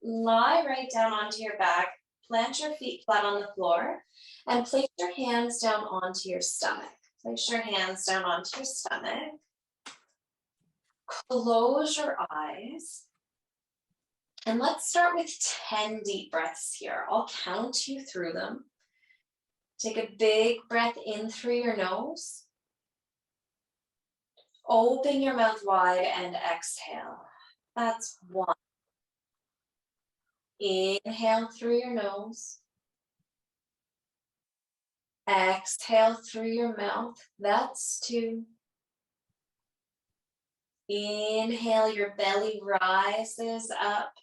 lie right down onto your back, plant your feet flat on the floor, and place your hands down onto your stomach. Place your hands down onto your stomach. Close your eyes. And let's start with 10 deep breaths here. I'll count you through them. Take a big breath in through your nose. Open your mouth wide and exhale. That's 1. Inhale through your nose. Exhale through your mouth. That's 2. Inhale, your belly rises up.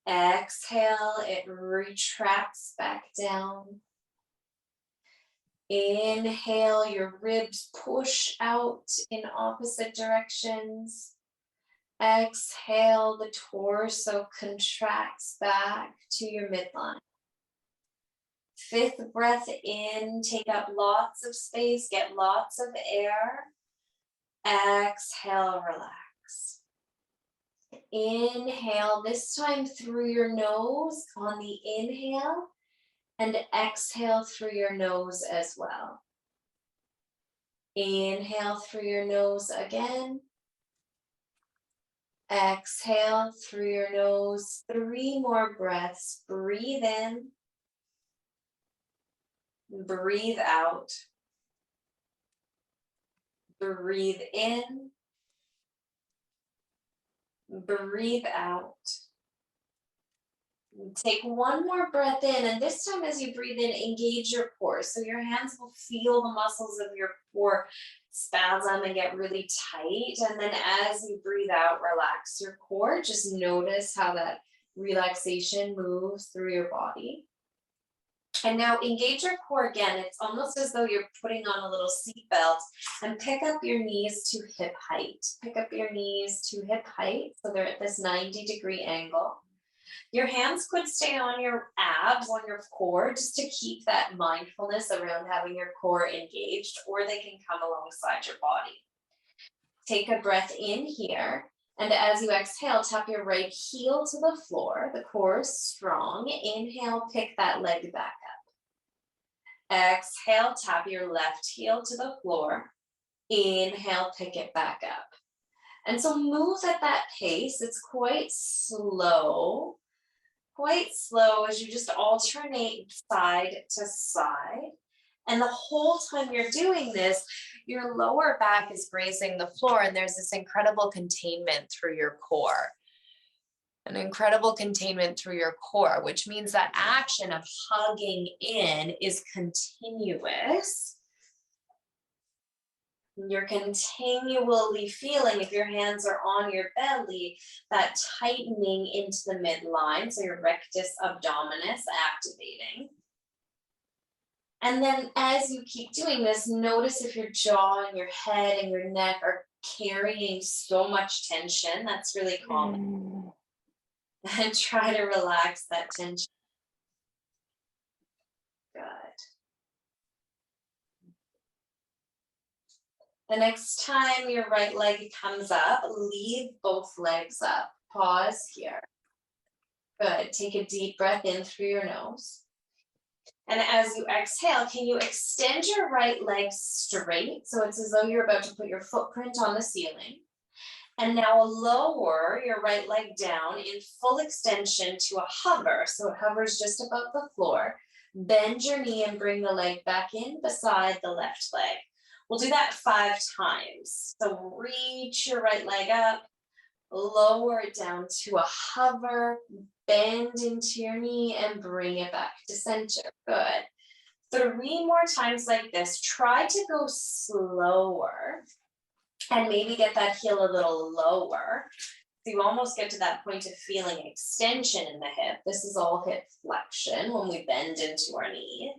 Exhale, it retracts back down. Inhale, your ribs push out in opposite directions. Exhale, the torso contracts back to your midline. 5th breath in, take up lots of space, get lots of air. Exhale, relax. Inhale, this time through your nose on the inhale, and exhale through your nose as well. Inhale through your nose again. Exhale through your nose. 3 more breaths. Breathe in. Breathe out. Breathe in. Breathe out. Take 1 more breath in, and this time as you breathe in, engage your core. So your hands will feel the muscles of your core spasm and get really tight. And then as you breathe out, relax your core. Just notice how that relaxation moves through your body. And now engage your core again. It's almost as though you're putting on a little seatbelt, and pick up your knees to hip height. Pick up your knees to hip height so they're at this 90-degree angle. Your hands could stay on your abs, on your core, just to keep that mindfulness around having your core engaged, or they can come alongside your body. Take a breath in here, and as you exhale, tap your right heel to the floor. The core is strong. Inhale, pick that leg back up. Exhale, tap your left heel to the floor. Inhale, pick it back up. And so move at that pace. It's quite slow as you just alternate side to side. And the whole time you're doing this, your lower back is grazing the floor, and there's this incredible containment through your core. An incredible containment through your core, which means that action of hugging in is continuous. You're continually feeling, if your hands are on your belly, that tightening into the midline, so your rectus abdominis activating. And then as you keep doing this, notice if your jaw and your head and your neck are carrying so much tension. That's really common. And try to relax that tension. Good. The next time your right leg comes up, leave both legs up. Pause here. Good. Take a deep breath in through your nose. And as you exhale, can you extend your right leg straight? So it's as though you're about to put your footprint on the ceiling. And now lower your right leg down in full extension to a hover. So it hovers just above the floor. Bend your knee and bring the leg back in beside the left leg. We'll do that 5 times. So reach your right leg up, lower it down to a hover, bend into your knee and bring it back to center. Good. 3 more times like this. Try to go slower and maybe get that heel a little lower. So you almost get to that point of feeling extension in the hip. This is all hip flexion when we bend into our knee.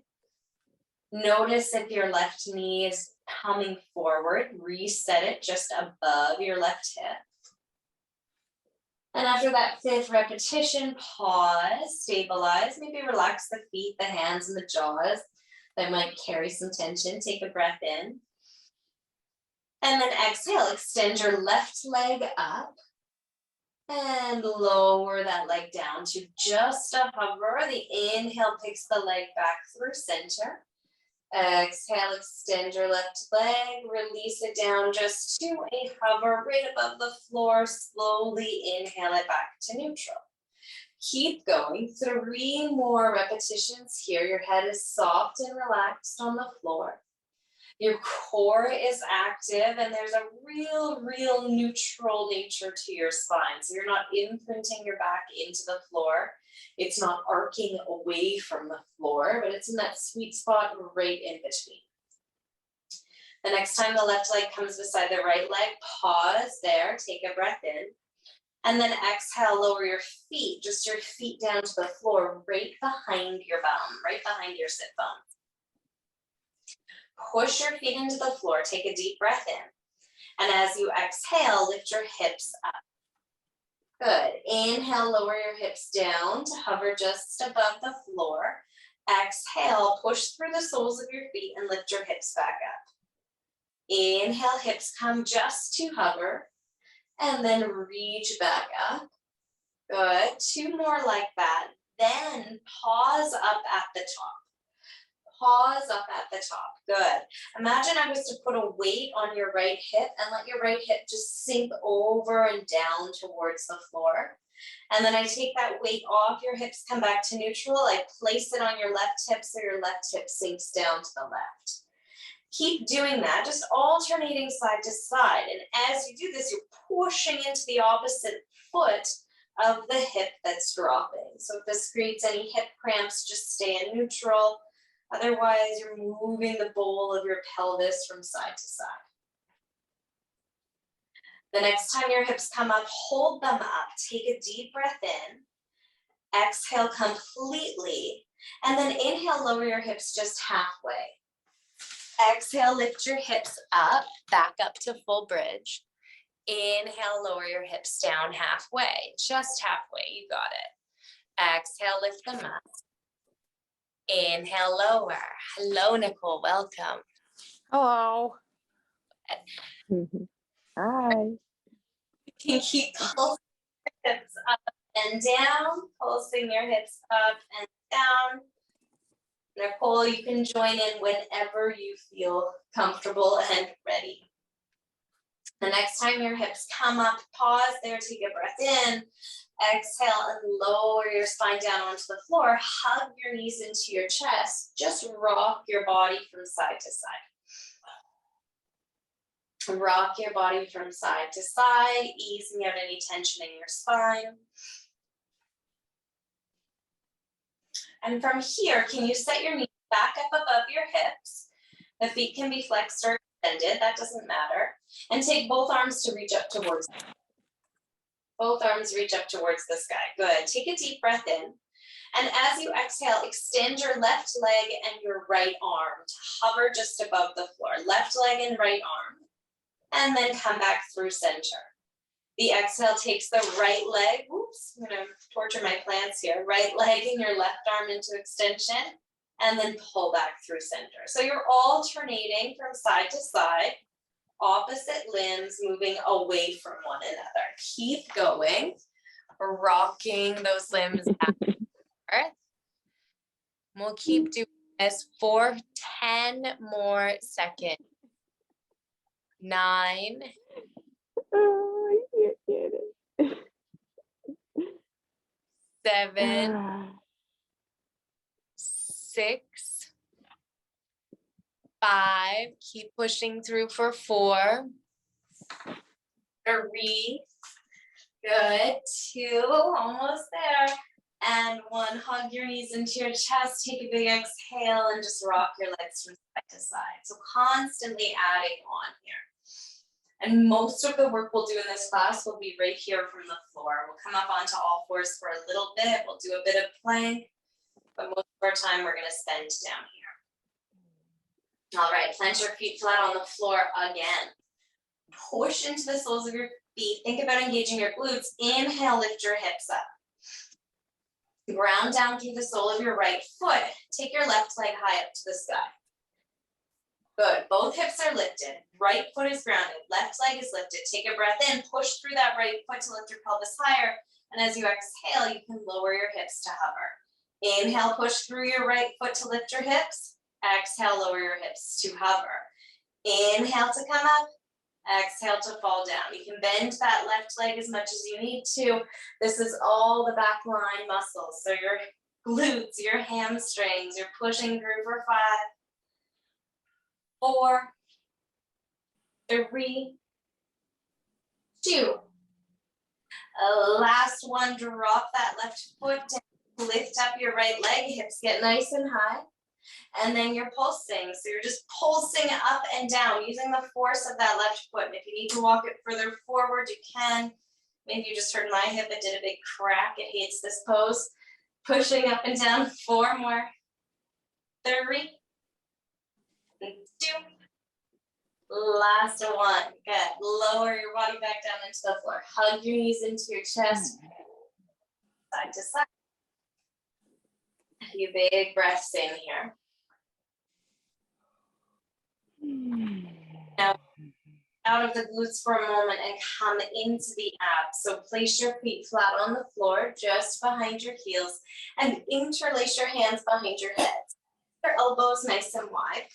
Notice if your left knee is coming forward, reset it just above your left hip. And after that 5th repetition, pause, stabilize, maybe relax the feet, the hands, and the jaws that might carry some tension. Take a breath in. And then exhale, extend your left leg up. And lower that leg down to just a hover. The inhale picks the leg back through center. Exhale, extend your left leg, release it down just to a hover right above the floor. Slowly inhale it back to neutral. Keep going, 3 more repetitions here. Your head is soft and relaxed on the floor. Your core is active and there's a real neutral nature to your spine. So you're not imprinting your back into the floor. It's not arcing away from the floor, but it's in that sweet spot right in between. The next time the left leg comes beside the right leg, pause there, take a breath in, and then exhale, lower your feet, just your feet down to the floor, right behind your bum, right behind your sit bone. Push your feet into the floor, take a deep breath in. And as you exhale, lift your hips up. Good. Inhale, lower your hips down to hover just above the floor. Exhale, push through the soles of your feet and lift your hips back up. Inhale, hips come just to hover. And then reach back up. Good. 2 more like that. Then pause up at the top. Pause up at the top. Good. Imagine I was to put a weight on your right hip and let your right hip just sink over and down towards the floor. And then I take that weight off, your hips come back to neutral. I place it on your left hip so your left hip sinks down to the left. Keep doing that, just alternating side to side. And as you do this, you're pushing into the opposite foot of the hip that's dropping. So if this creates any hip cramps, just stay in neutral. Otherwise, you're moving the bowl of your pelvis from side to side. The next time your hips come up, hold them up. Take a deep breath in. Exhale completely. And then inhale, lower your hips just halfway. Exhale, lift your hips up, back up to full bridge. Inhale, lower your hips down halfway, just halfway, you got it. Exhale, lift them up. Inhale, lower. Hello, Nicole, welcome. Hello. Hi. You can keep pulsing your hips up and down, pulsing your hips up and down. Nicole, you can join in whenever you feel comfortable and ready. The next time your hips come up, pause there, take a breath in. Exhale and lower your spine down onto the floor. Hug your knees into your chest. Just rock your body from side to side. Rock your body from side to side, easing out any tension in your spine. And from here, can you set your knees back up above your hips? The feet can be flexed or extended, that doesn't matter. And take both arms to reach up towards the sky. Both arms reach up towards the sky. Good. Take a deep breath in. And as you exhale, extend your left leg and your right arm to hover just above the floor. Left leg and right arm. And then come back through center. The exhale takes the right leg. Oops, I'm going to torture my plants here. Right leg and your left arm into extension. And then pull back through center. So you're alternating from side to side. Opposite limbs moving away from one another. Keep going, rocking those limbs back and forth. We'll keep doing this for 10 more seconds. 9. Oh, I can't get it. 7. 6. 5, keep pushing through for 4. 3, good. 2, almost there. And 1, hug your knees into your chest, take a big exhale, and just rock your legs from side to side. So constantly adding on here. And most of the work we'll do in this class will be right here from the floor. We'll come up onto all fours for a little bit. We'll do a bit of plank, but most of our time we're going to spend down here. All right, plant your feet flat on the floor again. Push into the soles of your feet. Think about engaging your glutes. Inhale, lift your hips up. Ground down through the sole of your right foot. Take your left leg high up to the sky. Good. Both hips are lifted. Right foot is grounded. Left leg is lifted. Take a breath in. Push through that right foot to lift your pelvis higher. And as you exhale, you can lower your hips to hover. Inhale, push through your right foot to lift your hips. Exhale, lower your hips to hover. Inhale to come up. Exhale to fall down. You can bend that left leg as much as you need to. This is all the back line muscles. So your glutes, your hamstrings, you're pushing through for 5, 4, 3, 2. Last one, drop that left foot down, lift up your right leg, hips get nice and high. And then you're pulsing. So you're just pulsing up and down using the force of that left foot. And if you need to walk it further forward, you can. Maybe you just heard my hip, it did a big crack. It hates this pose. Pushing up and down, 4 more. 3, 2. Last one. Good. Lower your body back down into the floor. Hug your knees into your chest. Side to side. A few big breaths in here. Now, out of the glutes for a moment and come into the abs. So place your feet flat on the floor, just behind your heels, and interlace your hands behind your head. Your elbows nice and wide.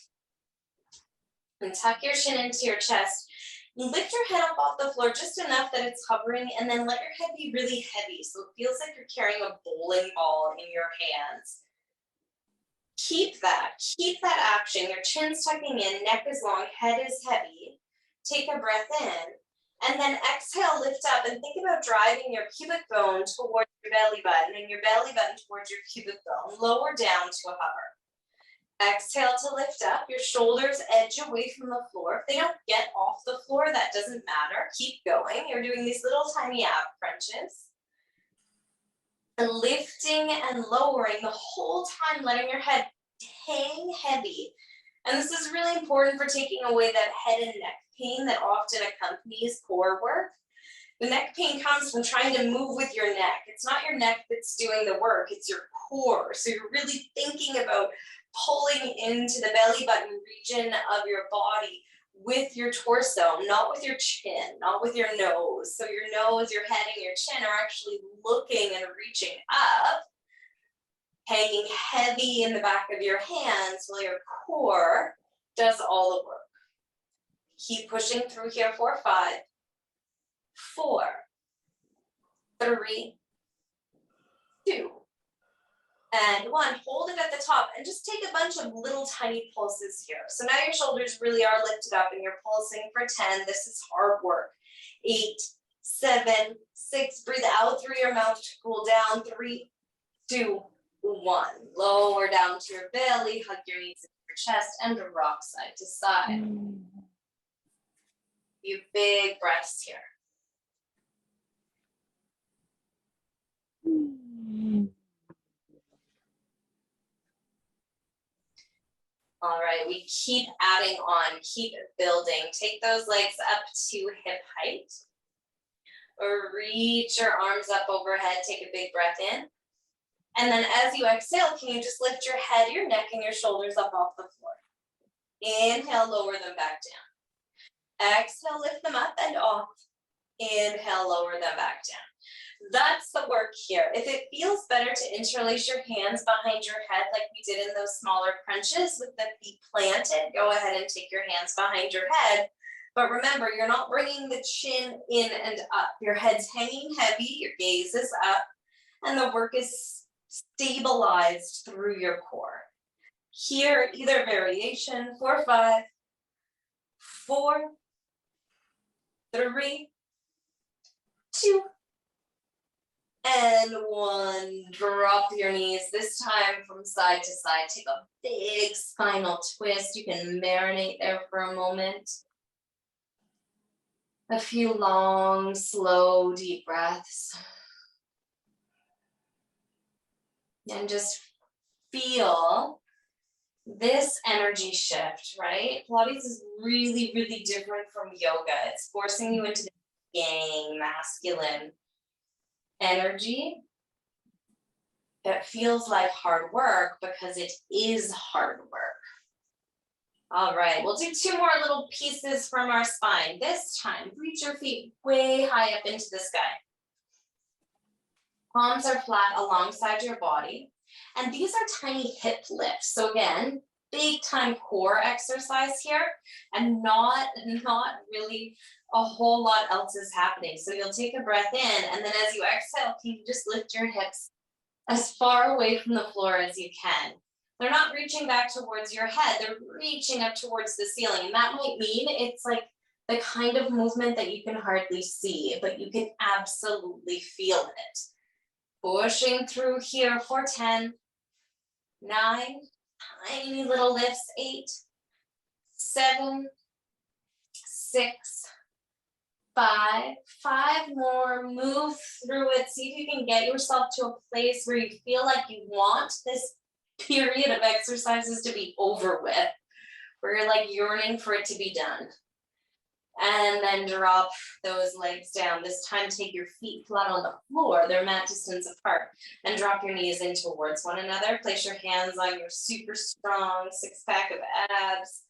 And tuck your chin into your chest. Lift your head up off the floor just enough that it's hovering, and then let your head be really heavy. So it feels like you're carrying a bowling ball in your hands. Keep that action. Your chin's tucking in, neck is long, head is heavy. Take a breath in, and then exhale, lift up, and think about driving your pubic bone towards your belly button, and your belly button towards your pubic bone. Lower down to a hover. Exhale to lift up. Your shoulders edge away from the floor. If they don't get off the floor, that doesn't matter. Keep going. You're doing these little tiny ab crunches. And lifting and lowering the whole time, letting your head hang heavy. And this is really important for taking away that head and neck pain that often accompanies core work. The neck pain comes from trying to move with your neck. It's not your neck that's doing the work, it's your core. So you're really thinking about pulling into the belly button region of your body with your torso, not with your chin, not with your nose. So your nose, your head, and your chin are actually looking and reaching up, hanging heavy in the back of your hands while your core does all the work. Keep pushing through here for 5, 4, 3, 2, and 1. Hold it at the top and just take a bunch of little tiny pulses here. So now your shoulders really are lifted up and you're pulsing for 10. This is hard work. 8, 7, 6. Breathe out through your mouth to cool down. 3, 2, 1. Lower down to your belly. Hug your knees into your chest and rock side to side. Few big breaths here. All right, we keep adding on, keep building. Take those legs up to hip height. Or reach your arms up overhead, take a big breath in. And then as you exhale, can you just lift your head, your neck, and your shoulders up off the floor? Inhale, lower them back down. Exhale, lift them up and off. Inhale, lower them back down. That's the work here. If it feels better to interlace your hands behind your head like we did in those smaller crunches with the feet planted, go ahead and take your hands behind your head. But remember, you're not bringing the chin in and up. Your head's hanging heavy, your gaze is up, and the work is stabilized through your core. Here, either variation, 4, 5, 4, 3, 2, and 1. Drop your knees, this time from side to side. Take a big spinal twist. You can marinate there for a moment. A few long, slow, deep breaths. And just feel this energy shift, right? Pilates is really, really different from yoga. It's forcing you into the yang, masculine energy that feels like hard work because it is hard work. All right, we'll do two more little pieces from our spine. This time, reach your feet way high up into the sky. Palms are flat alongside your body. And these are tiny hip lifts. So again, big time core exercise here and not really a whole lot else is happening. So you'll take a breath in and then as you exhale, can you just lift your hips as far away from the floor as you can. They're not reaching back towards your head, they're reaching up towards the ceiling. And that might mean it's like the kind of movement that you can hardly see, but you can absolutely feel it. Pushing through here for 10, 9, tiny little lifts, 8, 7, 6, 5, 5 more, move through it. See if you can get yourself to a place where you feel like you want this period of exercises to be over with, where you're like yearning for it to be done. And then drop those legs down. This time, take your feet flat on the floor. They're mat distance apart. And drop your knees in towards one another. Place your hands on your super strong six-pack of abs.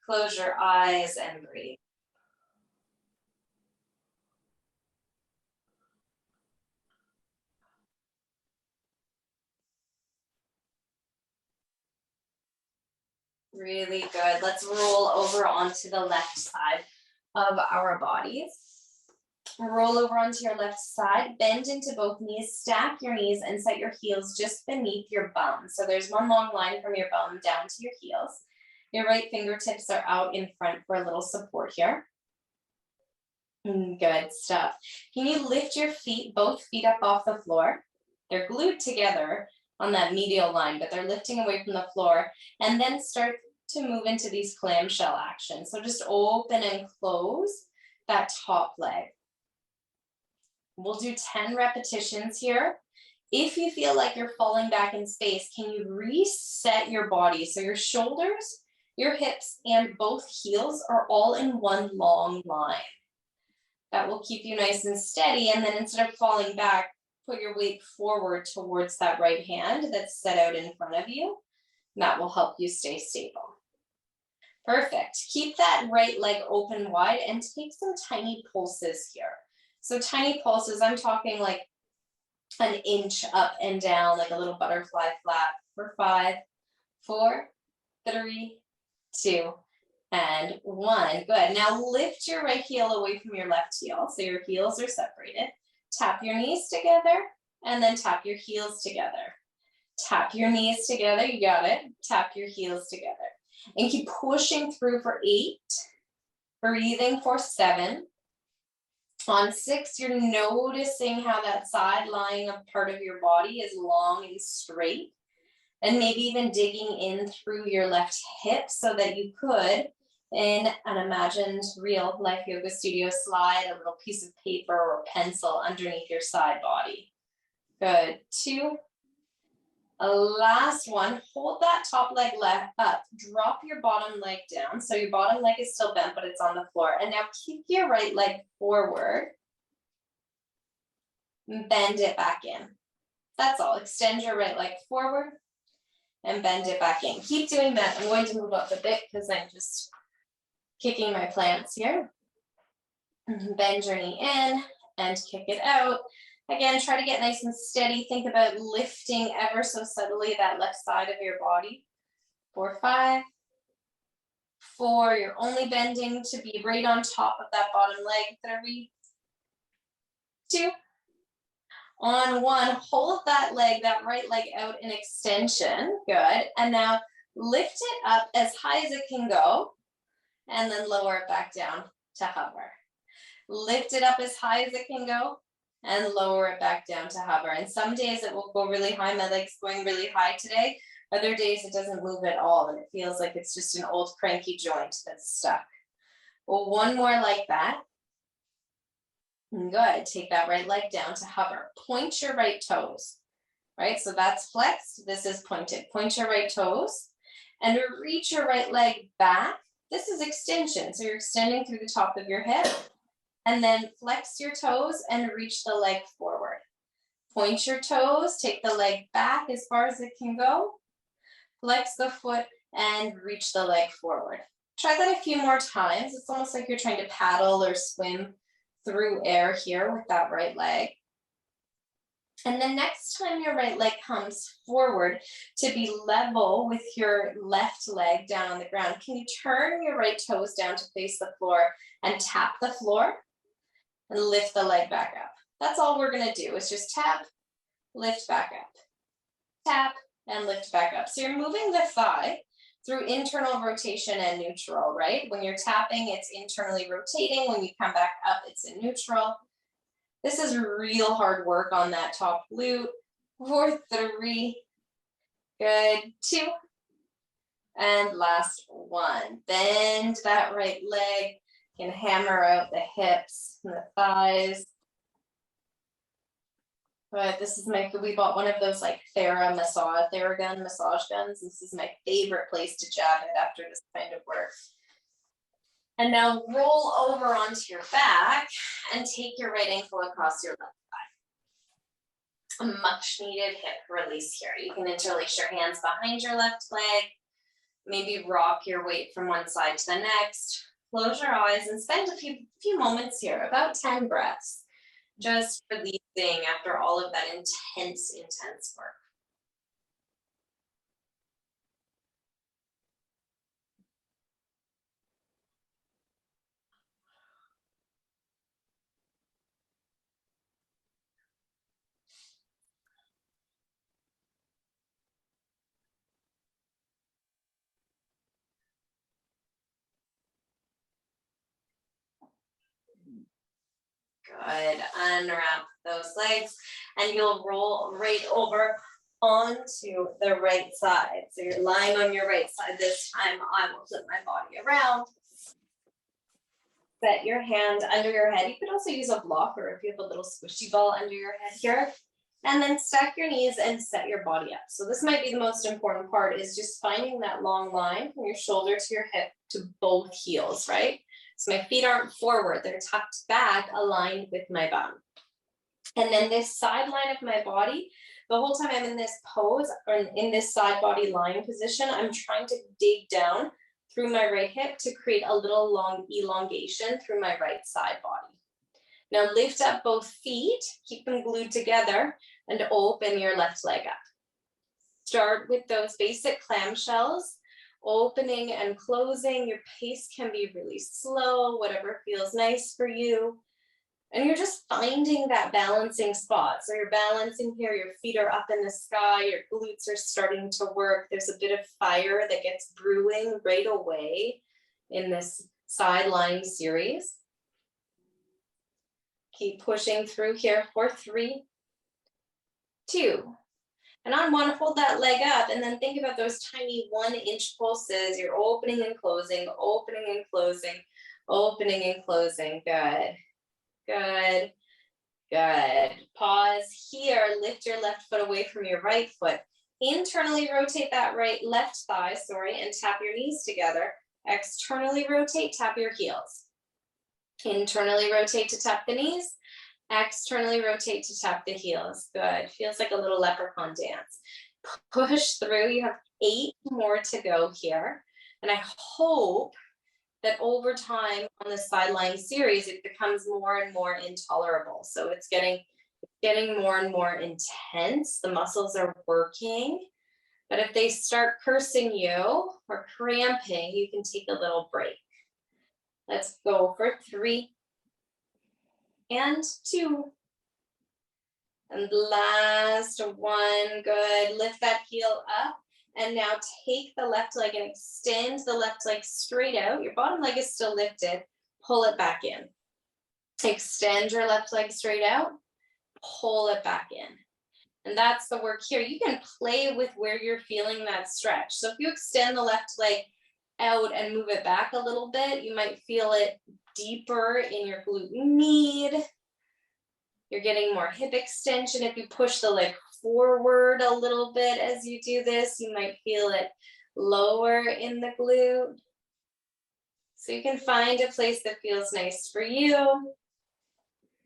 Close your eyes and breathe. Really good. Let's roll over onto the left side of our bodies. Roll over onto your left side, bend into both knees, stack your knees and set your heels just beneath your bum. So there's one long line from your bum down to your heels. Your right fingertips are out in front for a little support here. Good stuff. Can you lift your feet, both feet up off the floor? They're glued together on that medial line, but they're lifting away from the floor, and then start to move into these clamshell actions. So just open and close that top leg. We'll do 10 repetitions here. If you feel like you're falling back in space, can you reset your body? So your shoulders, your hips, and both heels are all in one long line. That will keep you nice and steady. And then instead of falling back, put your weight forward towards that right hand that's set out in front of you. And that will help you stay stable. Perfect. Keep that right leg open wide and take some tiny pulses here. So tiny pulses, I'm talking like an inch up and down, like a little butterfly flap for 5, 4, 3, 2, and 1. Good. Now lift your right heel away from your left heel. So your heels are separated. Tap your knees together and then tap your heels together. Tap your knees together. You got it. Tap your heels together. And keep pushing through for 8. Breathing for 7. On 6, you're noticing how that side lying part of your body is long and straight. And maybe even digging in through your left hip so that you could, in an imagined real life yoga studio, slide a little piece of paper or pencil underneath your side body. Good. 2. A last one. Hold that top leg up. Drop your bottom leg down. So your bottom leg is still bent, but it's on the floor. And now kick your right leg forward. Bend it back in. That's all. Extend your right leg forward and bend it back in. Keep doing that. I'm going to move up a bit because I'm just kicking my plants here. Bend your knee in and kick it out. Again, try to get nice and steady. Think about lifting ever so subtly that left side of your body. 4, 5, 4. You're only bending to be right on top of that bottom leg. 3, 2. On 1, hold that leg, that right leg out in extension. Good. And now lift it up as high as it can go. And then lower it back down to hover. Lift it up as high as it can go. And lower it back down to hover. And some days it will go really high. My leg's going really high today. Other days it doesn't move at all. And it feels like it's just an old cranky joint that's stuck. Well, one more like that. Good. Take that right leg down to hover. Point your right toes. Right? So that's flexed. This is pointed. Point your right toes. And reach your right leg back. This is extension. So you're extending through the top of your hip. And then flex your toes and reach the leg forward. Point your toes, take the leg back as far as it can go. Flex the foot and reach the leg forward. Try that a few more times. It's almost like you're trying to paddle or swim through air here with that right leg. And the next time your right leg comes forward to be level with your left leg down on the ground, can you turn your right toes down to face the floor and tap the floor and lift the leg back up? That's all we're gonna do is just tap, lift back up, tap, and lift back up. So you're moving the thigh through internal rotation and neutral, right? When you're tapping, it's internally rotating. When you come back up, it's in neutral. This is real hard work on that top glute. 4, 3, good, 2, and last 1. Bend that right leg, you can hammer out the hips and the thighs. But this is we bought one of those like Theragun massage guns. This is my favorite place to jab it after this kind of work. And now roll over onto your back and take your right ankle across your left thigh. A much needed hip release here. You can interlace your hands behind your left leg, maybe rock your weight from one side to the next. Close your eyes and spend a few moments here, about 10 breaths, just releasing after all of that intense work. Good, unwrap those legs and you'll roll right over onto the right side. So you're lying on your right side this time. I will flip my body around. Set your hand under your head. You could also use a block or if you have a little squishy ball under your head here. And then stack your knees and set your body up. So this might be the most important part is just finding that long line from your shoulder to your hip to both heels, right? So my feet aren't forward, they're tucked back, aligned with my bum. And then this side line of my body, the whole time I'm in this pose or in this side body lying position, I'm trying to dig down through my right hip to create a little long elongation through my right side body. Now lift up both feet, keep them glued together, and open your left leg up. Start with those basic clamshells, opening and closing. Your pace can be really slow, whatever feels nice for you. And you're just finding that balancing spot. So you're balancing here, your feet are up in the sky, your glutes are starting to work. There's a bit of fire that gets brewing right away in this sideline series. Keep pushing through here for 3, 2. And on 1, hold that leg up and then think about those tiny 1-inch pulses. You're opening and closing, opening and closing, opening and closing. Good, good, good. Pause here, lift your left foot away from your right foot. Internally rotate that left thigh, and tap your knees together. Externally rotate, tap your heels. Internally rotate to tap the knees. Externally rotate to tap the heels. Good. Feels like a little leprechaun dance. Push through. You have 8 more to go here. And I hope that over time on the sideline series, it becomes more and more intolerable. So it's getting more and more intense. The muscles are working. But if they start cursing you or cramping, you can take a little break. Let's go for 3 and 2. And last 1, good. Lift that heel up. And now take the left leg and extend the left leg straight out. Your bottom leg is still lifted. Pull it back in. Extend your left leg straight out. Pull it back in. And that's the work here. You can play with where you're feeling that stretch. So if you extend the left leg out and move it back a little bit, you might feel it deeper in your glute med. You're getting more hip extension. If you push the leg forward a little bit as you do this, you might feel it lower in the glute. So you can find a place that feels nice for you.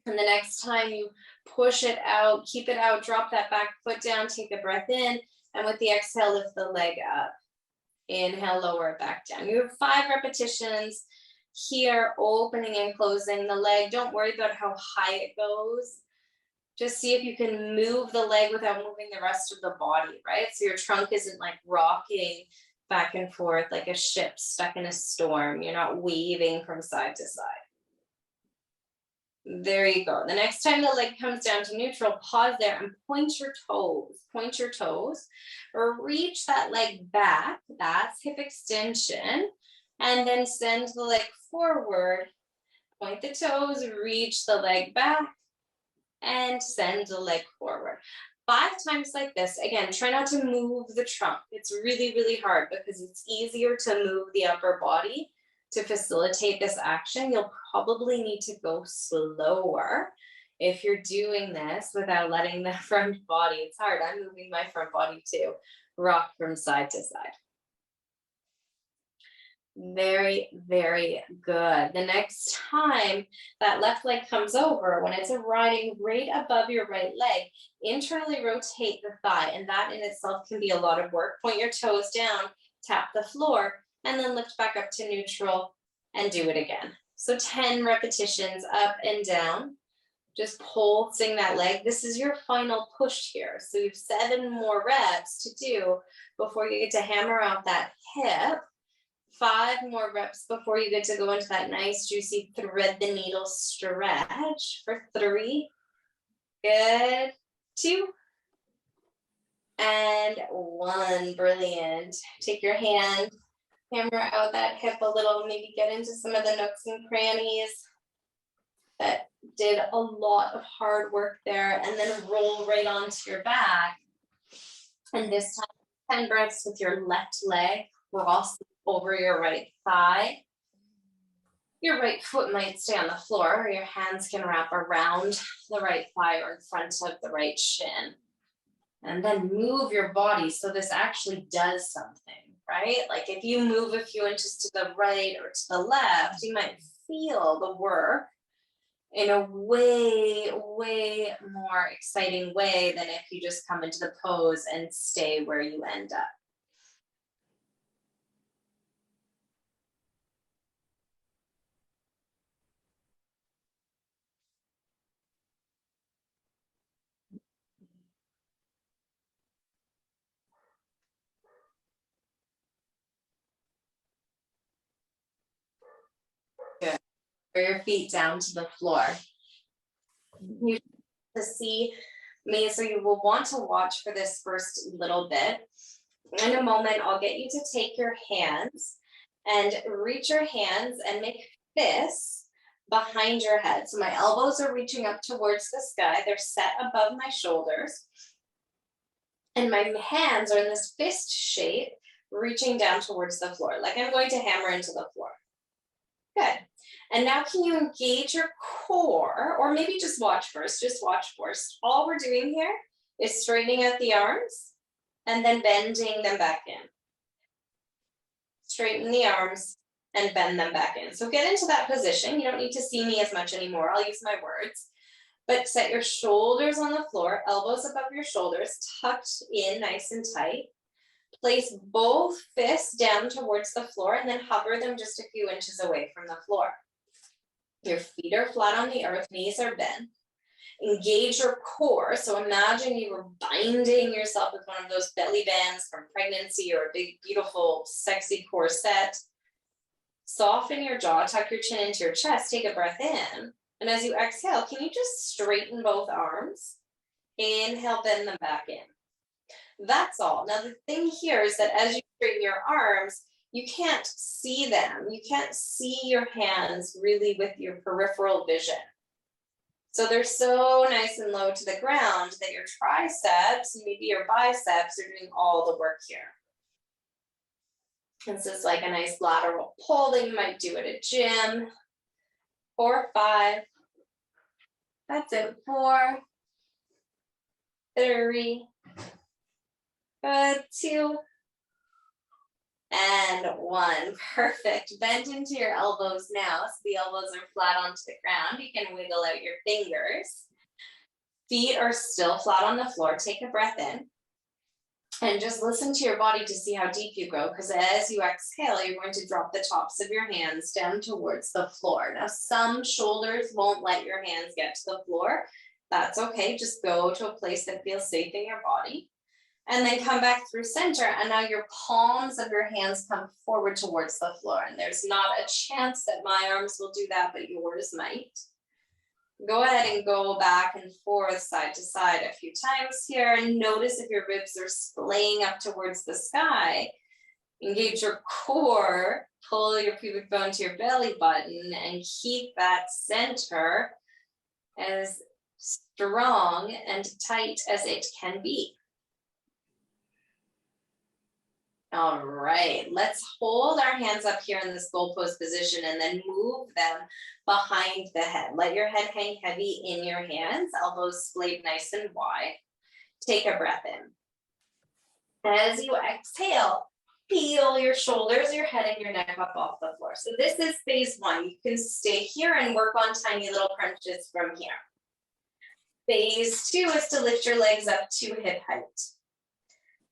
And the next time you push it out, keep it out, drop that back foot down, take a breath in, and with the exhale, lift the leg up. Inhale, lower it back down. You have 5 repetitions here, opening and closing the leg. Don't worry about how high it goes. Just see if you can move the leg without moving the rest of the body, right? So your trunk isn't like rocking back and forth like a ship stuck in a storm. You're not waving from side to side. There you go. The next time the leg comes down to neutral, pause there and point your toes. Point your toes or reach that leg back. That's hip extension. And then send the leg forward. Point the toes, reach the leg back, and send the leg forward. 5 times like this. Again, try not to move the trunk. It's really, really hard because it's easier to move the upper body to facilitate this action. You'll probably need to go slower if you're doing this without letting the front body. It's hard. I'm moving my front body too. Rock from side to side. Very, very good. The next time that left leg comes over, when it's riding right above your right leg, internally rotate the thigh, and that in itself can be a lot of work. Point your toes down, tap the floor, and then lift back up to neutral and do it again. So 10 repetitions up and down, just pulsing that leg. This is your final push here. So you have 7 more reps to do before you get to hammer out that hip. 5 more reps before you get to go into that nice, juicy thread the needle stretch for 3. Good. 2. And 1. Brilliant. Take your hand, hammer out that hip a little, maybe get into some of the nooks and crannies that did a lot of hard work there, and then roll right onto your back. And this time, 10 breaths with your left leg, cross over your right thigh. Your right foot might stay on the floor, or your hands can wrap around the right thigh or in front of the right shin. And then move your body so this actually does something, right? Like if you move a few inches to the right or to the left, you might feel the work in a way, way more exciting way than if you just come into the pose and stay where you end up. Good. Bring your feet down to the floor. You to see me, so you will want to watch for this first little bit. In a moment, I'll get you to take your hands and reach your hands and make fists behind your head. So my elbows are reaching up towards the sky. They're set above my shoulders. And my hands are in this fist shape, reaching down towards the floor, like I'm going to hammer into the floor. Good. And now can you engage your core, or maybe just watch first, All we're doing here is straightening out the arms and then bending them back in. Straighten the arms and bend them back in. So get into that position. You don't need to see me as much anymore. I'll use my words. But set your shoulders on the floor, elbows above your shoulders, tucked in nice and tight. Place both fists down towards the floor and then hover them just a few inches away from the floor. Your feet are flat on the earth, knees are bent. Engage your core. So imagine you were binding yourself with one of those belly bands from pregnancy or a big, beautiful, sexy corset. Soften your jaw, tuck your chin into your chest, take a breath in. And as you exhale, can you just straighten both arms? Inhale, bend them back in. That's all. Now the thing here is that as you straighten your arms, you can't see them. You can't see your hands really with your peripheral vision. So they're so nice and low to the ground that your triceps, maybe your biceps, are doing all the work here. This is like a nice lateral pull that you might do at a gym. 4, 5. That's it. 4, 3. Good. 2. And 1. Perfect. Bend into your elbows now. So the elbows are flat onto the ground. You can wiggle out your fingers. Feet are still flat on the floor. Take a breath in. And just listen to your body to see how deep you go, because as you exhale, you're going to drop the tops of your hands down towards the floor. Now, some shoulders won't let your hands get to the floor. That's okay. Just go to a place that feels safe in your body. And then come back through center. And now your palms of your hands come forward towards the floor. And there's not a chance that my arms will do that, but yours might. Go ahead and go back and forth, side to side a few times here, and notice if your ribs are splaying up towards the sky. Engage your core, pull your pubic bone to your belly button, and keep that center as strong and tight as it can be. All right, let's hold our hands up here in this goal pose position and then move them behind the head. Let your head hang heavy in your hands, elbows splayed nice and wide. Take a breath in. As you exhale, peel your shoulders, your head, and your neck up off the floor. So this is phase one. You can stay here and work on tiny little crunches from here. Phase two is to lift your legs up to hip height.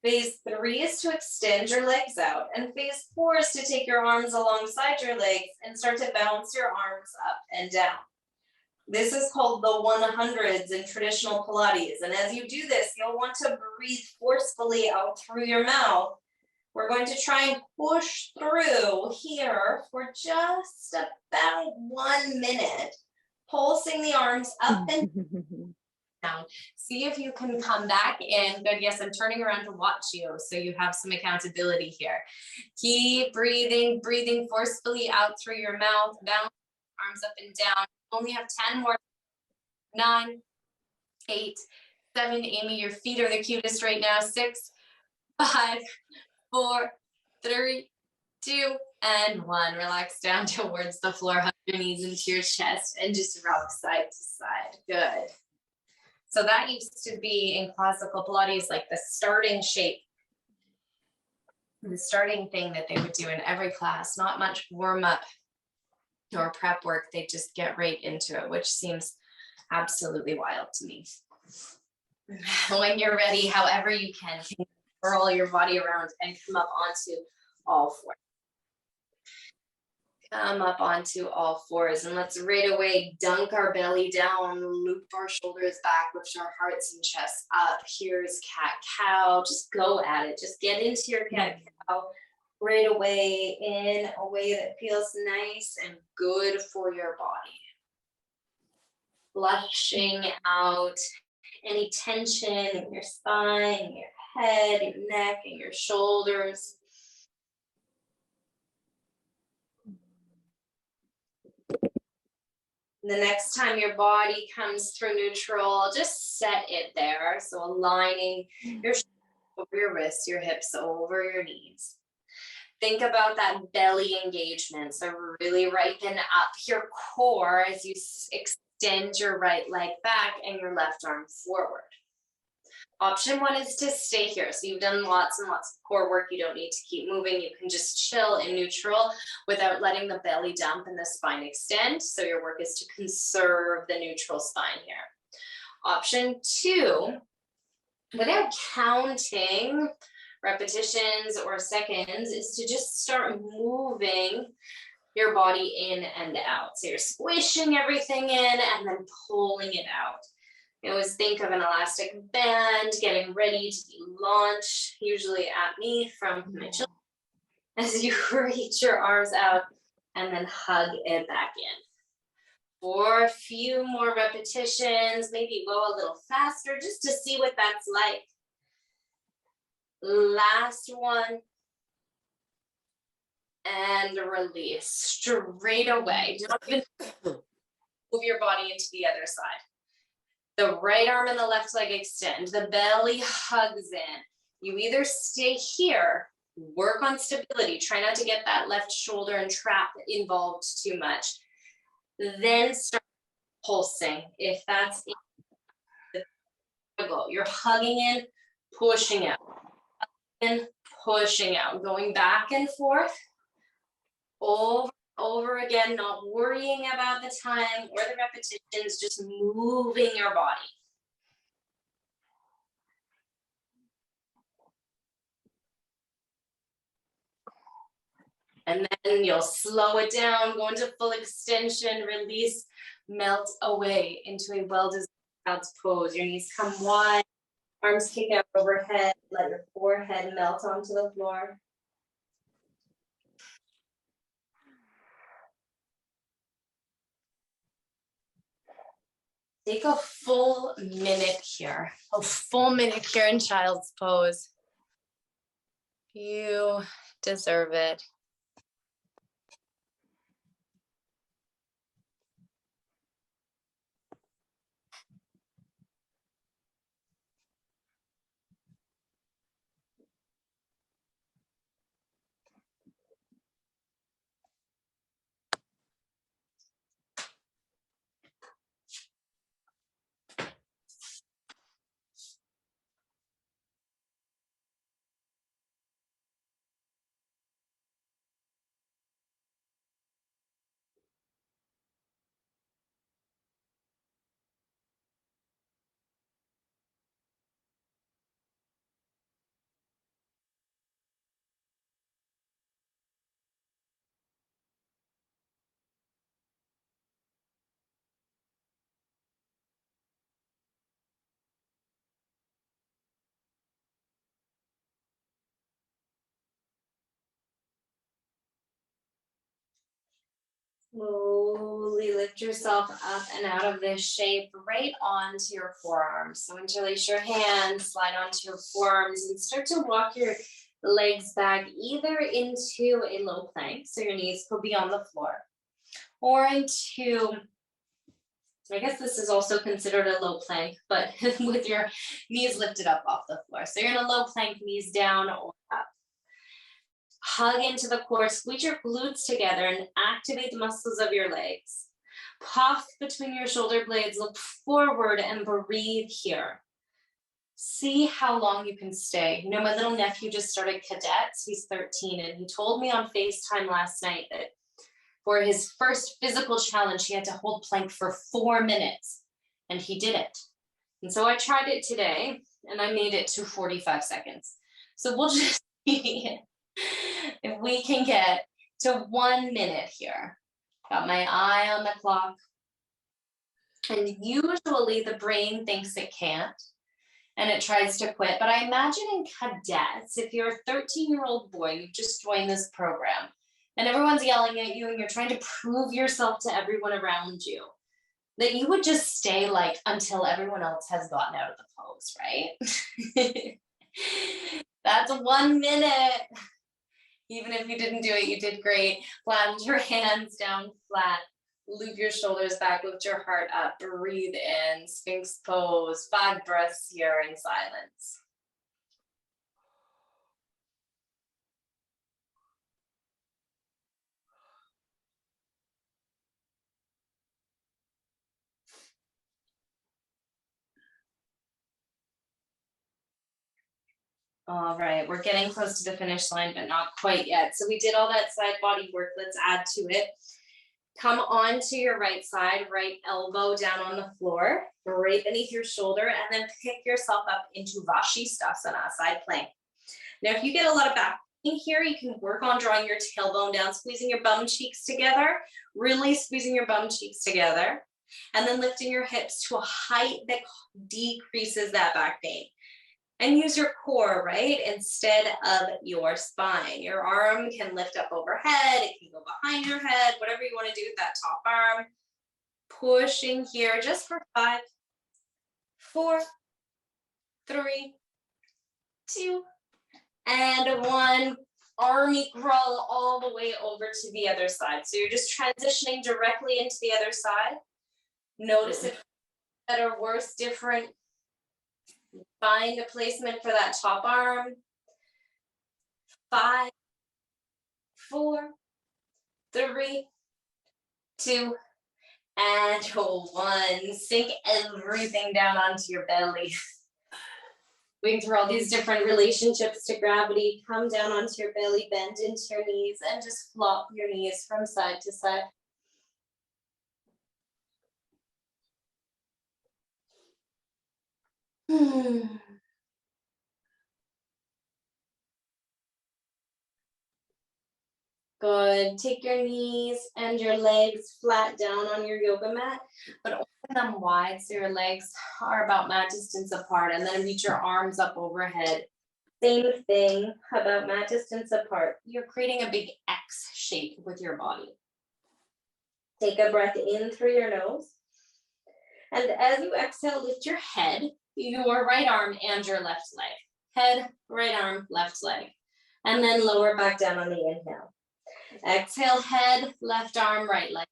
Phase three is to extend your legs out. And phase four is to take your arms alongside your legs and start to bounce your arms up and down. This is called the 100s in traditional Pilates. And as you do this, you'll want to breathe forcefully out through your mouth. We're going to try and push through here for just about 1 minute, pulsing the arms up and down. See if you can come back in. Good. Yes, I'm turning around to watch you, so you have some accountability here. Keep breathing, breathing forcefully out through your mouth. Bounce arms up and down. Only have 10 more. 9, 8, 7. Amy, your feet are the cutest right now. 6, 5, 4, 3, 2, and 1. Relax down towards the floor. Hug your knees into your chest and just rock side to side. Good. So that used to be in classical Pilates like the starting shape, the starting thing that they would do in every class. Not much warm up or prep work. They just get right into it, which seems absolutely wild to me. When you're ready, however you can curl your body around and come up onto all fours. Come up onto all fours, and let's right away dunk our belly down, loop our shoulders back, lift our hearts and chests up. Here's cat-cow. Just go at it. Just get into your cat-cow right away in a way that feels nice and good for your body. Flushing out any tension in your spine, your head, your neck, and your shoulders. The next time your body comes through neutral, just set it there. So aligning your shoulders over your wrists, your hips over your knees. Think about that belly engagement. So really ripen up your core as you extend your right leg back and your left arm forward. Option one is to stay here. So you've done lots and lots of core work. You don't need to keep moving. You can just chill in neutral without letting the belly dump and the spine extend. So your work is to conserve the neutral spine here. Option two, without counting repetitions or seconds, is to just start moving your body in and out. So you're squishing everything in and then pulling it out. You always think of an elastic band getting ready to be launched, usually at me from my children, as you reach your arms out and then hug it back in. For a few more repetitions, maybe go a little faster just to see what that's like. Last one. And release straight away. Don't even move your body into the other side. The right arm and the left leg extend. The belly hugs in. You either stay here, work on stability, try not to get that left shoulder and trap involved too much. Then start pulsing. If that's it, you're hugging in, pushing out. And pushing out. Going back and forth. Over again, not worrying about the time or the repetitions, just moving your body. And then you'll slow it down, go into full extension, release, melt away into a well-designed child's pose. Your knees come wide, arms kick out overhead, let your forehead melt onto the floor. Take a full minute here. A full minute here in child's pose. You deserve it. Slowly lift yourself up and out of this shape, right onto your forearms. So interlace your hands, slide onto your forearms, and start to walk your legs back either into a low plank, so your knees could be on the floor, or into, I guess this is also considered a low plank, but with your knees lifted up off the floor. So you're in a low plank, knees down or up. Hug into the core, squeeze your glutes together and activate the muscles of your legs. Puff between your shoulder blades, look forward and breathe here. See how long you can stay. You know, my little nephew just started cadets, he's 13, and he told me on FaceTime last night that for his first physical challenge, he had to hold plank for 4 minutes, and he did it. And so I tried it today, and I made it to 45 seconds. So we'll just see if we can get to 1 minute here. Got my eye on the clock. And usually the brain thinks it can't and it tries to quit. But I imagine in cadets, if you're a 13-year-old boy, you've just joined this program and everyone's yelling at you and you're trying to prove yourself to everyone around you, that you would just stay like until everyone else has gotten out of the pose, right? That's 1 minute. Even if you didn't do it, you did great. Plant your hands down flat. Loop your shoulders back, lift your heart up, breathe in, Sphinx pose, 5 breaths here in silence. All right, we're getting close to the finish line, but not quite yet. So we did all that side body work. Let's add to it. Come onto your right side, right elbow down on the floor, right beneath your shoulder, and then pick yourself up into Vashisthasana, side plank. Now, if you get a lot of back pain here, you can work on drawing your tailbone down, squeezing your bum cheeks together, really squeezing your bum cheeks together, and then lifting your hips to a height that decreases that back pain. And use your core, right, instead of your spine. Your arm can lift up overhead, it can go behind your head, whatever you want to do with that top arm. Pushing here just for 5, 4, 3, 2, and 1. Army crawl all the way over to the other side. So you're just transitioning directly into the other side. Notice if better, worse, different. Find a placement for that top arm. 5, 4, 3, 2, and 1. Sink everything down onto your belly. Going through all these different relationships to gravity. Come down onto your belly, bend into your knees, and just flop your knees from side to side. Good. Take your knees and your legs flat down on your yoga mat, but open them wide so your legs are about mat distance apart, and then reach your arms up overhead. Same thing, about mat distance apart. You're creating a big X shape with your body. Take a breath in through your nose. And as you exhale, lift your head, your right arm and your left leg. Head, right arm, left leg. And then lower back down on the inhale. Exhale, head, left arm, right leg.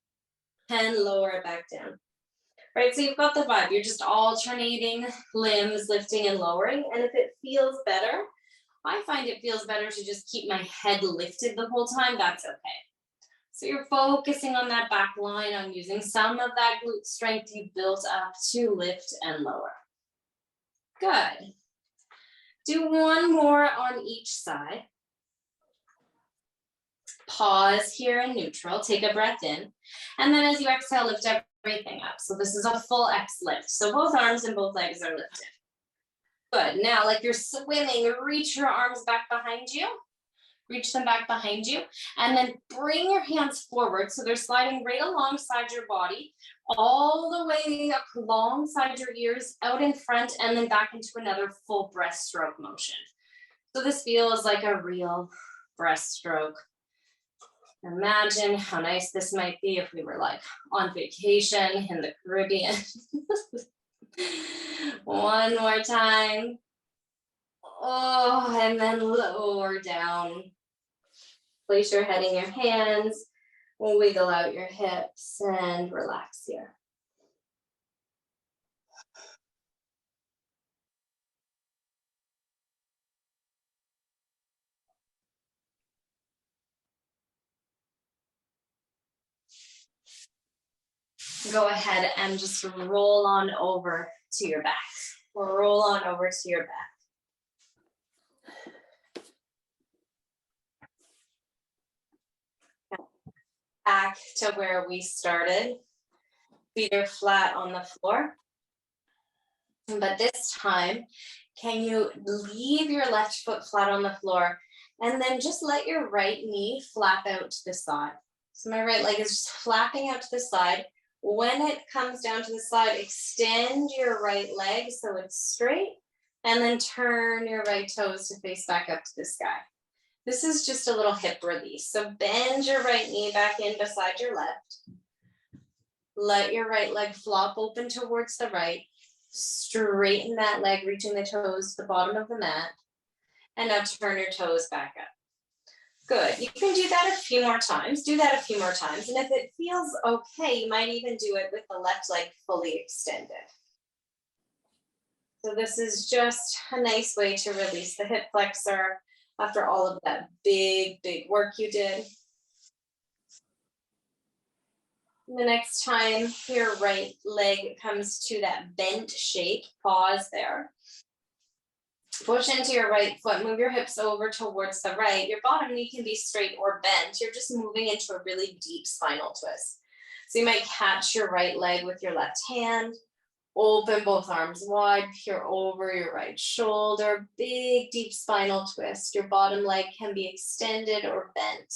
And lower it back down. Right, so you've got the vibe. You're just alternating limbs, lifting and lowering. And if it feels better, I find it feels better to just keep my head lifted the whole time. That's okay. So you're focusing on that back line, on using some of that glute strength you built up to lift and lower. Good. Do one more on each side. Pause here in neutral, take a breath in. And then as you exhale, lift everything up. So this is a full X lift. So both arms and both legs are lifted. Good, now like you're swimming, reach your arms back behind you. Reach them back behind you, and then bring your hands forward. So they're sliding right alongside your body, all the way up alongside your ears, out in front, and then back into another full breaststroke motion. So this feels like a real breaststroke. Imagine how nice this might be if we were like on vacation in the Caribbean. One more time. Oh, and then lower down. Place your head in your hands, wiggle out your hips and relax here. Go ahead and just roll on over to your back. Roll on over to your back. Back to where we started. Feet are flat on the floor. But this time, can you leave your left foot flat on the floor and then just let your right knee flap out to the side. So my right leg is just flapping out to the side. When it comes down to the side, extend your right leg so it's straight, and then turn your right toes to face back up to the sky. This is just a little hip release. So bend your right knee back in beside your left. Let your right leg flop open towards the right. Straighten that leg, reaching the toes to the bottom of the mat. And now turn your toes back up. Good. You can do that a few more times. Do that a few more times. And if it feels okay, you might even do it with the left leg fully extended. So this is just a nice way to release the hip flexor after all of that big, big work you did. The next time your right leg comes to that bent shape, pause there. Push into your right foot, move your hips over towards the right. Your bottom knee can be straight or bent. You're just moving into a really deep spinal twist. So you might catch your right leg with your left hand, open both arms wide, peer over your right shoulder, big deep spinal twist. Your bottom leg can be extended or bent.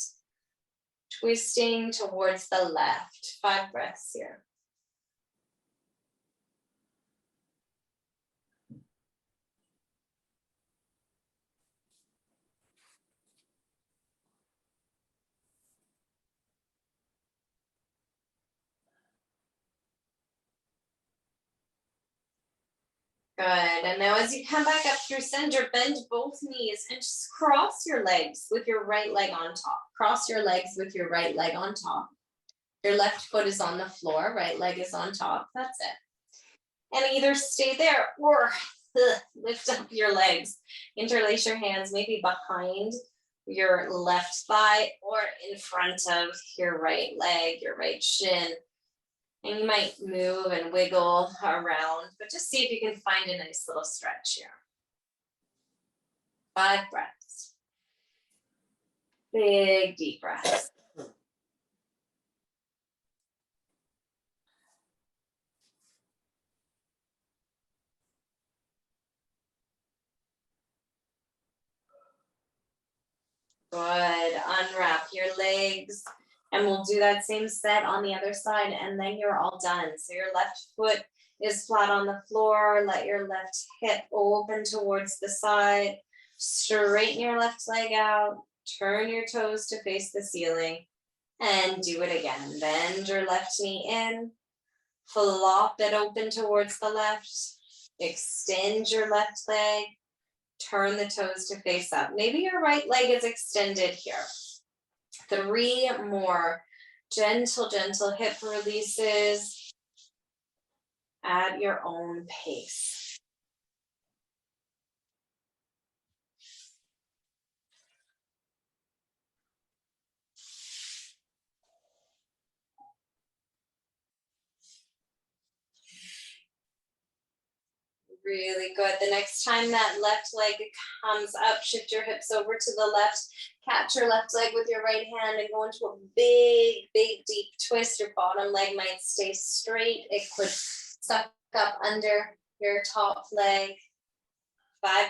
Twisting towards the left. 5 breaths here. Good, and now as you come back up through center, bend both knees and just cross your legs with your right leg on top. Cross your legs with your right leg on top. Your left foot is on the floor, right leg is on top. That's it. And either stay there or lift up your legs. Interlace your hands maybe behind your left thigh or in front of your right leg, your right shin. And you might move and wiggle around, but just see if you can find a nice little stretch here. 5 breaths. Big, deep breaths. Good. Unwrap your legs. And we'll do that same set on the other side, and then you're all done. So your left foot is flat on the floor. Let your left hip open towards the side. Straighten your left leg out. Turn your toes to face the ceiling. And do it again. Bend your left knee in. Flop it open towards the left. Extend your left leg. Turn the toes to face up. Maybe your right leg is extended here. 3 more. Gentle, gentle hip releases at your own pace. Really good. The next time that left leg comes up, shift your hips over to the left, catch your left leg with your right hand and go into a big, big, deep twist. Your bottom leg might stay straight. It could suck up under your top leg. 5.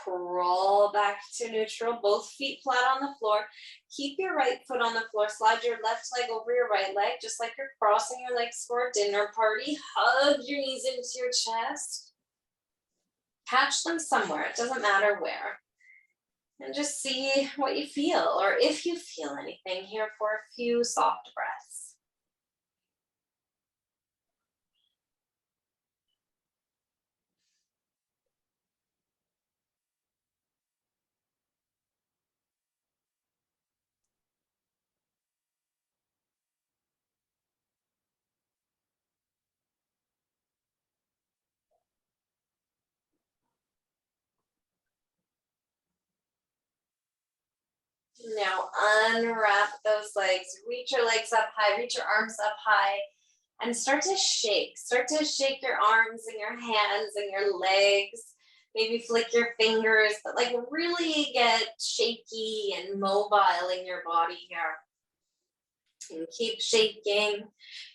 Crawl back to neutral, both feet flat on the floor. Keep your right foot on the floor. Slide your left leg over your right leg, just like you're crossing your legs for a dinner party. Hug your knees into your chest. Catch them somewhere, it doesn't matter where. And just see what you feel, or if you feel anything here for a few soft breaths. Now unwrap those legs, reach your legs up high, reach your arms up high, and start to shake. Start to shake your arms and your hands and your legs. Maybe flick your fingers, but like really get shaky and mobile in your body here. And keep shaking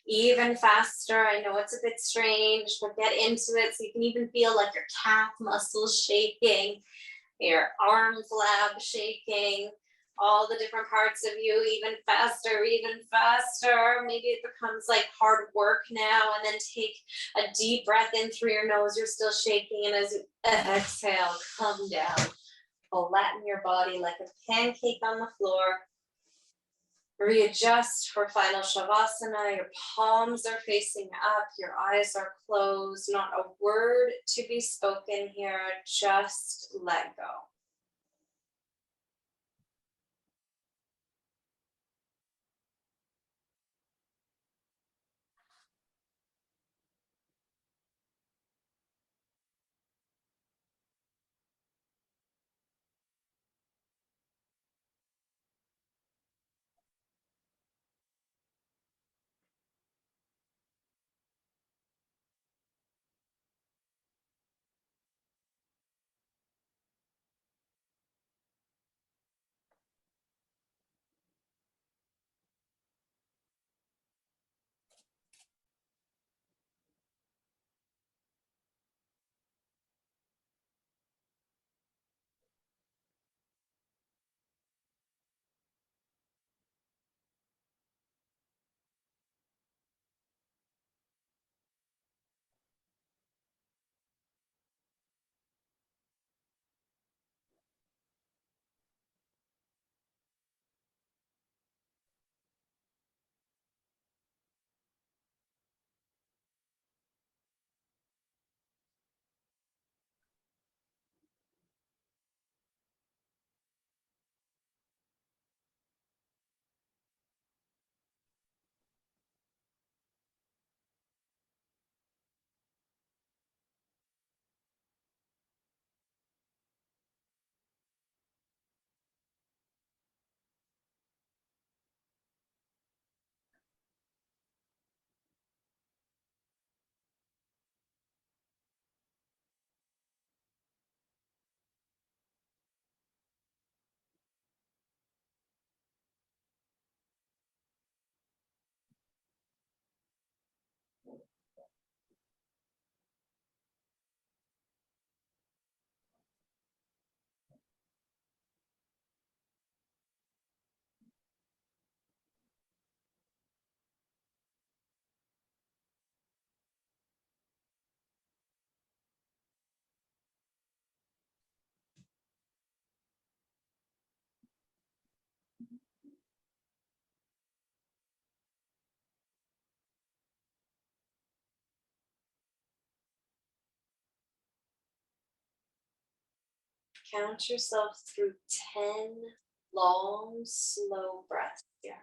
even faster. I know it's a bit strange, but get into it so you can even feel like your calf muscles shaking, your arm flab shaking, all the different parts of you even faster, even faster. Maybe it becomes like hard work now, and then take a deep breath in through your nose. You're still shaking, and as you exhale, come down. Flatten your body like a pancake on the floor. Readjust for final Shavasana. Your palms are facing up, your eyes are closed, not a word to be spoken here, just let go. Count yourself through 10 long, slow breaths here.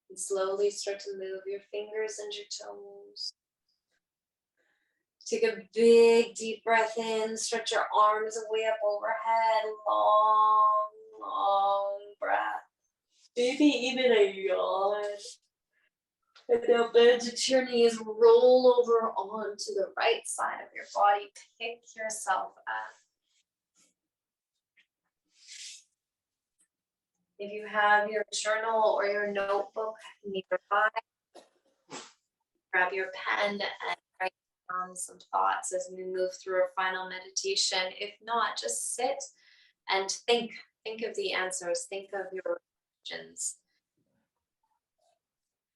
And slowly start to move your fingers and your toes. Take a big deep breath in, stretch your arms way up overhead, long, long breath. Maybe even a yawn. And now bend to your knees, roll over onto the right side of your body, pick yourself up. If you have your journal or your notebook nearby, grab your pen and write down some thoughts as we move through our final meditation. If not, just sit and think. Think of the answers. Think of your questions.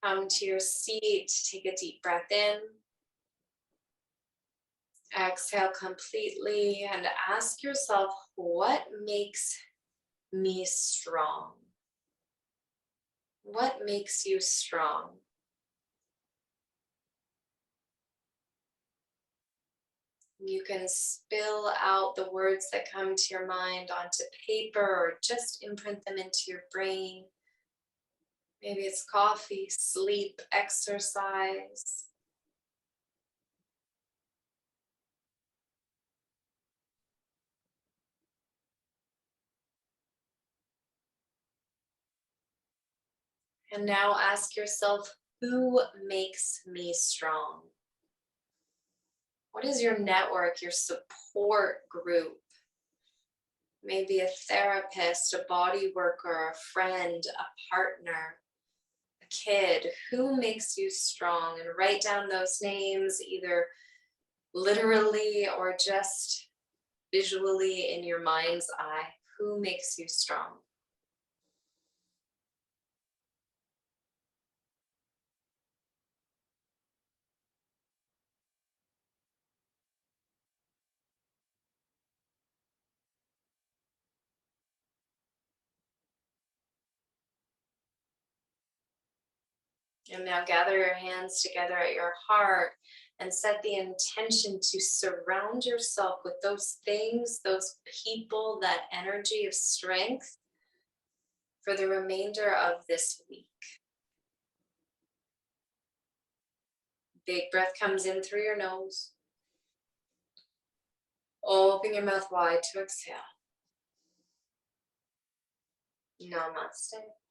Come to your seat. Take a deep breath in. Exhale completely and ask yourself, what makes me strong? What makes you strong? You can spill out the words that come to your mind onto paper or just imprint them into your brain. Maybe it's coffee, sleep, exercise. And now ask yourself, who makes me strong? What is your network, your support group? Maybe a therapist, a body worker, a friend, a partner, a kid. Who makes you strong? And write down those names, either literally or just visually in your mind's eye. Who makes you strong? And now gather your hands together at your heart and set the intention to surround yourself with those things, those people, that energy of strength for the remainder of this week. Big breath comes in through your nose. Open your mouth wide to exhale. Namaste.